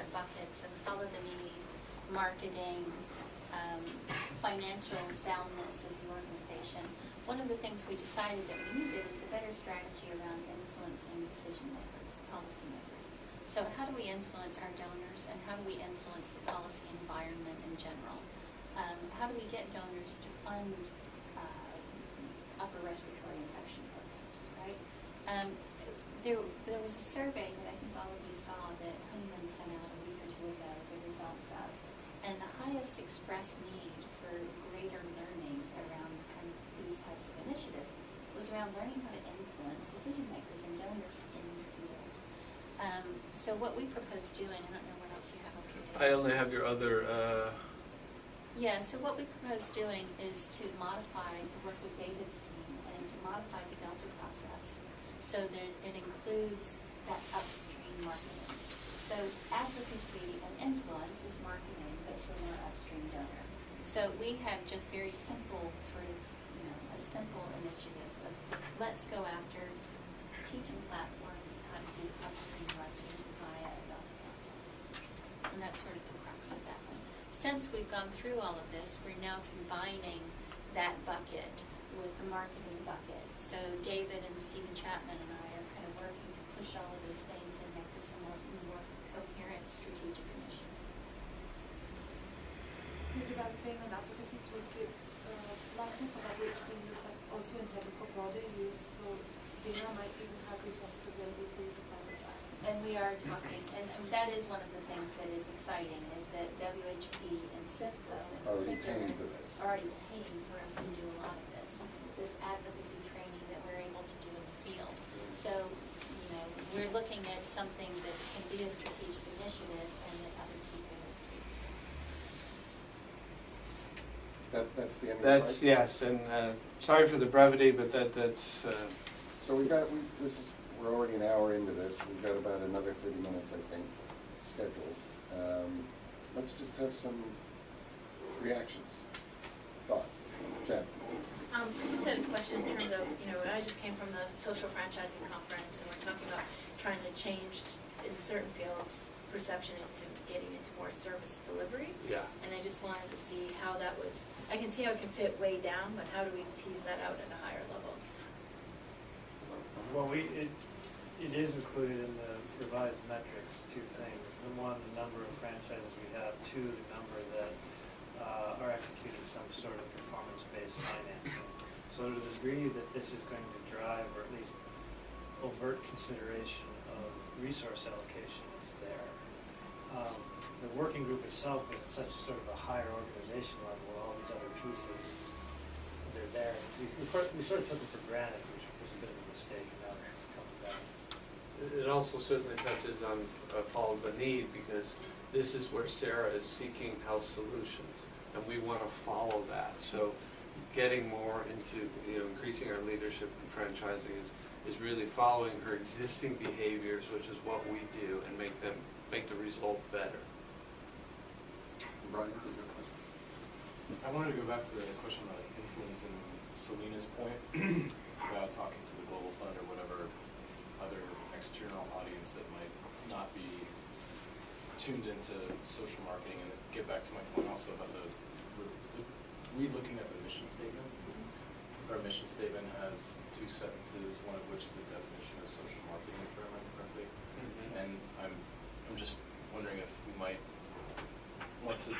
different buckets of follow the need, marketing, financial soundness of the organization. One of the things we decided that we needed is a better strategy around influencing decision makers, policy makers. So how do we influence our donors, and how do we influence the policy environment in general? How do we get donors to fund upper respiratory infection programs, right? There was a survey that I think all of you saw that Honeyman sent out a week or two ago, the results of, and the highest expressed need for greater learning around kind of these types of initiatives was around learning how to influence decision makers and donors in the field. So what we propose doing, I don't know what else you have up here, David. I only have your other. Yeah, so what we propose doing is to modify, to work with David's team, and to modify the Delta process so that it includes that upstream marketing. So advocacy and influence is marketing, but to a more upstream donor. So we have just very simple sort of, a simple initiative of let's go after teaching platforms how to do upstream marketing via a Delta process. And that's sort of the crux of that one. Since we've gone through all of this, we're now combining that bucket with the marketing bucket. So David and Stephen Chapman and I are kind of working to push all of those things and make this a more coherent strategic initiative. You're developing an advocacy toolkit platform for WHP use, but also intended for broader use, so Dana might even have resources available for you to follow that. And we are talking, and that is one of the things that is exciting, is that WHP and CIFCO in particular are already paying for us to do a lot of this advocacy training that we're able to do in the field. So, we're looking at something that can be a strategic initiative and that other people will see. That's the end of the That's, slide? yes, and sorry for the brevity, but that's. So we're already an hour into this. We've got about another 30 minutes, I think, scheduled. Let's just have some reactions, thoughts. Jen? I just had a question in terms of, I just came from the social franchising conference, and we're talking about trying to change, in certain fields, perception into getting into more service delivery. Yeah. And I just wanted to see how that would, I can see how it can fit way down, but how do we tease that out at a higher level? Well, it is included in the revised metrics, two things. One, the number of franchises we have. Two, the number that are executing some sort of performance-based financing. So to the degree that this is going to drive, or at least overt consideration of resource allocation, it's there. The working group itself is at such sort of a higher organization level, where all these other pieces, they're there. We sort of took it for granted, which was a bit of a mistake, and now they're coming back. It also certainly touches on follow the need, because this is where Sarah is seeking health solutions, and we want to follow that. So getting more into, increasing our leadership in franchising is really following her existing behaviors, which is what we do, and make the result better. Brian, did you have a question? I wanted to go back to the question about influence and Selena's point about talking to the Global Fund or whatever other external audience that might not be tuned into social marketing, and get back to my point also about the re-looking at the mission statement. Our mission statement has two sentences, one of which is a definition of social marketing, if I remember correctly. Mm-hmm. And I'm just wondering if we might want to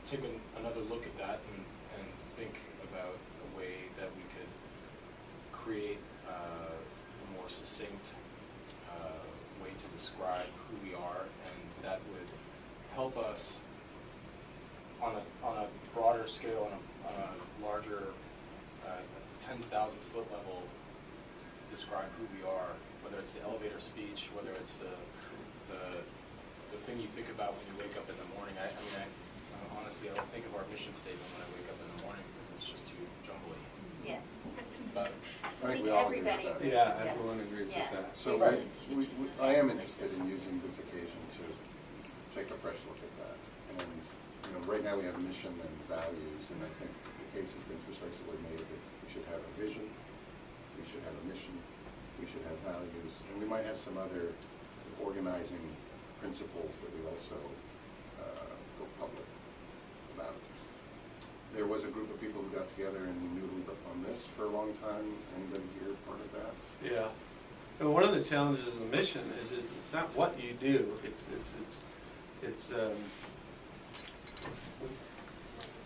take another look at that and think about a way that we could create a more succinct way to describe who we are, and that would help us on a broader scale, on a larger, at the 10,000 foot level, describe who we are, whether it's the elevator speech, whether it's the thing you think about when you wake up in the morning. I honestly, I don't think of our mission statement when I wake up in the morning, because it's just too jumbly. Yeah. But I think we all agree with everybody that. agrees Yeah, with that. everyone agrees with that. So I am interested in using this occasion to take a fresh look at that. And right now we have mission and values, and I think the case has been persuasively made that we should have a vision, we should have a mission, we should have values, and we might have some other organizing principles that we also go public about. There was a group of people who got together and noodled on this for a long time. Anybody here part of that? Yeah. And one of the challenges of the mission is it's not what you do, it's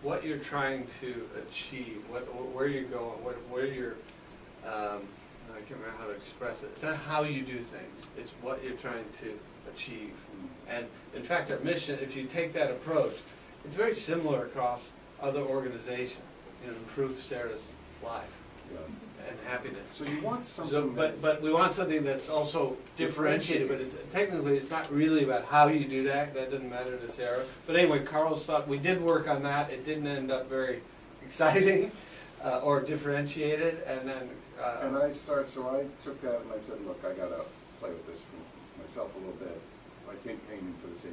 what you're trying to achieve, where you're going, where you're, I can't remember how to express it. It's not how you do things, it's what you're trying to achieve. And in fact, our mission, if you take that approach, it's very similar across other organizations, improve Sarah's life Yeah. and happiness. So you want So, something that's... but we want something that's also differentiated, but it's, technically, it's not really about how you do that, that doesn't matter to Sarah. But anyway, Carl's thought, we did work on that, it didn't end up very exciting, or differentiated, and then, And so I took that and I said, look, I gotta play with this for myself a little bit. I think aiming for the same